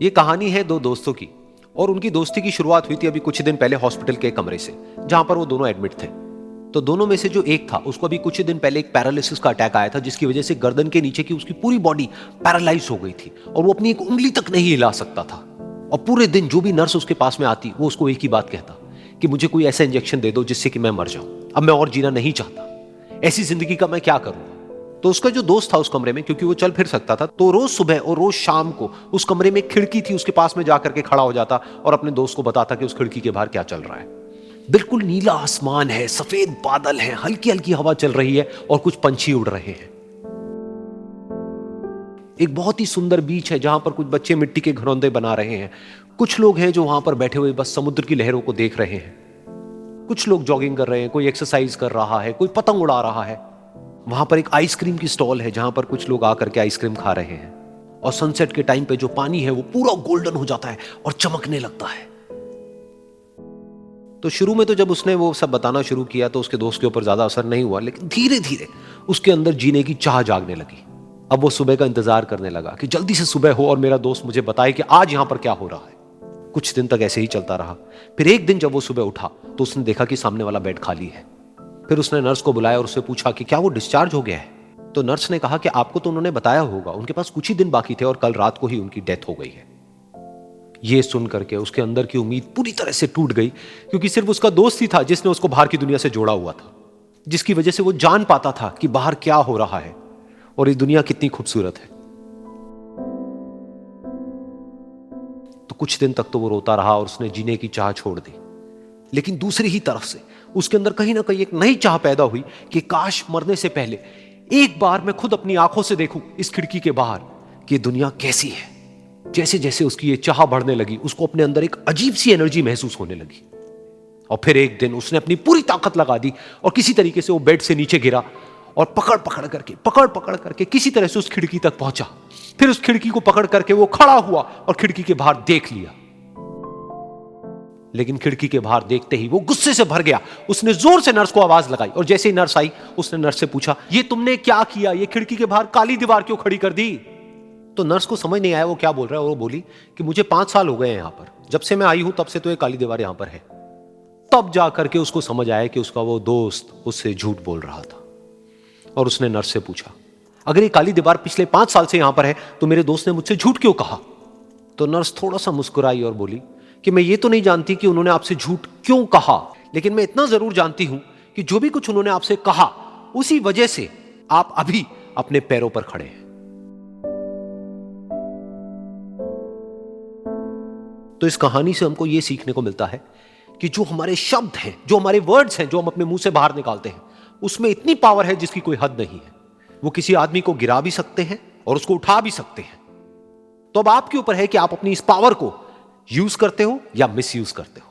ये कहानी है दो दोस्तों की और उनकी दोस्ती की शुरुआत हुई थी अभी कुछ दिन पहले हॉस्पिटल के कमरे से, जहां पर वो दोनों एडमिट थे। तो दोनों में से जो एक था उसको अभी कुछ दिन पहले एक पैरालिसिस का अटैक आया था, जिसकी वजह से गर्दन के नीचे की उसकी पूरी बॉडी पैरालाइज हो गई थी और वो अपनी एक उंगली तक नहीं हिला सकता था। और पूरे दिन जो भी नर्स उसके पास में आती वो उसको एक ही बात कहता कि मुझे कोई ऐसा इंजेक्शन दे दो जिससे कि मैं मर जाऊं, अब मैं और जीना नहीं चाहता, ऐसी जिंदगी का मैं क्या करूं। तो उसका जो दोस्त था उस कमरे में, क्योंकि वो चल फिर सकता था, तो रोज सुबह और रोज शाम को उस कमरे में एक खिड़की थी, उसके पास में जाकर के खड़ा हो जाता और अपने दोस्त को बताता कि उस खिड़की के बाहर क्या चल रहा है। बिल्कुल नीला आसमान है, सफेद बादल हैं, हल्की हल्की हवा चल रही है और कुछ पंछी उड़ रहे हैं। एक बहुत ही सुंदर बीच है जहां पर कुछ बच्चे मिट्टी के घरौंदे बना रहे हैं। कुछ लोग हैं जो वहां पर बैठे हुए बस समुद्र की लहरों को देख रहे हैं। कुछ लोग जॉगिंग कर रहे हैं, कोई एक्सरसाइज कर रहा है, कोई पतंग उड़ा रहा है। वहां पर एक आइसक्रीम की स्टॉल है जहां पर कुछ लोग आकर के आइसक्रीम खा रहे हैं। और सनसेट के टाइम पे जो पानी है वो पूरा गोल्डन हो जाता है और चमकने लगता है। तो शुरू में तो जब उसने वो सब बताना शुरू किया तो उसके दोस्त के ऊपर ज्यादा असर नहीं हुआ, लेकिन धीरे धीरे उसके अंदर जीने की चाह जागने लगी। अब वो सुबह का इंतजार करने लगा कि जल्दी से सुबह हो और मेरा दोस्त मुझे बताए कि आज यहां पर क्या हो रहा है। कुछ दिन तक ऐसे ही चलता रहा। फिर एक दिन जब वो सुबह उठा तो उसने देखा कि सामने वाला बेड खाली है। फिर उसने नर्स को बुलाया और उससे पूछा कि क्या वो डिस्चार्ज हो गया है। तो नर्स ने कहा कि आपको तो उन्होंने बताया होगा, उनके पास कुछ ही दिन बाकी थे और कल रात को ही उनकी डेथ हो गई है। ये सुन करके उसके अंदर की उम्मीद पूरी तरह से टूट गई, क्योंकि सिर्फ उसका दोस्त ही था जिसने उसको बाहर की दुनिया से जोड़ा हुआ था, जिसकी वजह से वो जान पाता था कि बाहर क्या हो रहा है और ये दुनिया कितनी खूबसूरत है। तो कुछ दिन तक तो वो रोता रहा और उसने जीने की चाह छोड़ दी। लेकिन दूसरी ही तरफ से उसके अंदर कहीं ना कहीं एक नई चाह पैदा हुई कि काश मरने से पहले एक बार मैं खुद अपनी आंखों से देखूं इस खिड़की के बाहर कि दुनिया कैसी है। जैसे जैसे उसकी ये चाह बढ़ने लगी, उसको अपने अंदर एक अजीब सी एनर्जी महसूस होने लगी। और फिर एक दिन उसने अपनी पूरी ताकत लगा दी और किसी तरीके से वो बेड से नीचे गिरा और पकड़ पकड़ करके किसी तरह से उस खिड़की तक पहुंचा। फिर उस खिड़की को पकड़ करके वो खड़ा हुआ और खिड़की के बाहर देख लिया। लेकिन खिड़की के बाहर देखते ही वो गुस्से से भर गया। उसने जोर से नर्स को आवाज लगाई और जैसे ही नर्स आई उसने नर्स से पूछा, ये तुमने क्या किया, ये खिड़की के बाहर काली दीवार क्यों खड़ी कर दी। तो नर्स को समझ नहीं आया वो क्या बोल रहा है और वो बोली कि मुझे 5 साल हो गए हैं यहां पर, जब से मैं आई हूं तब से तो ये काली दीवार यहां पर है। तब जाकर के उसको समझ आया कि उसका वो दोस्त उससे झूठ बोल रहा था। और उसने नर्स से पूछा, अगर ये काली दीवार पिछले 5 साल से यहां पर है तो मेरे दोस्त ने मुझसे झूठ क्यों कहा। तो नर्स थोड़ा सा मुस्कुराई और बोली कि मैं ये तो नहीं जानती कि उन्होंने आपसे झूठ क्यों कहा, लेकिन मैं इतना जरूर जानती हूं कि जो भी कुछ उन्होंने आपसे कहा उसी वजह से आप अभी अपने पैरों पर खड़े हैं। तो इस कहानी से हमको यह सीखने को मिलता है कि जो हमारे शब्द हैं, जो हमारे वर्ड्स हैं, जो हम अपने मुंह से बाहर निकालते हैं, उसमें इतनी पावर है जिसकी कोई हद नहीं है। वो किसी आदमी को गिरा भी सकते हैं और उसको उठा भी सकते हैं। तो अब आपके ऊपर है कि आप अपनी इस पावर को यूज करते हो या मिस यूज करते हो।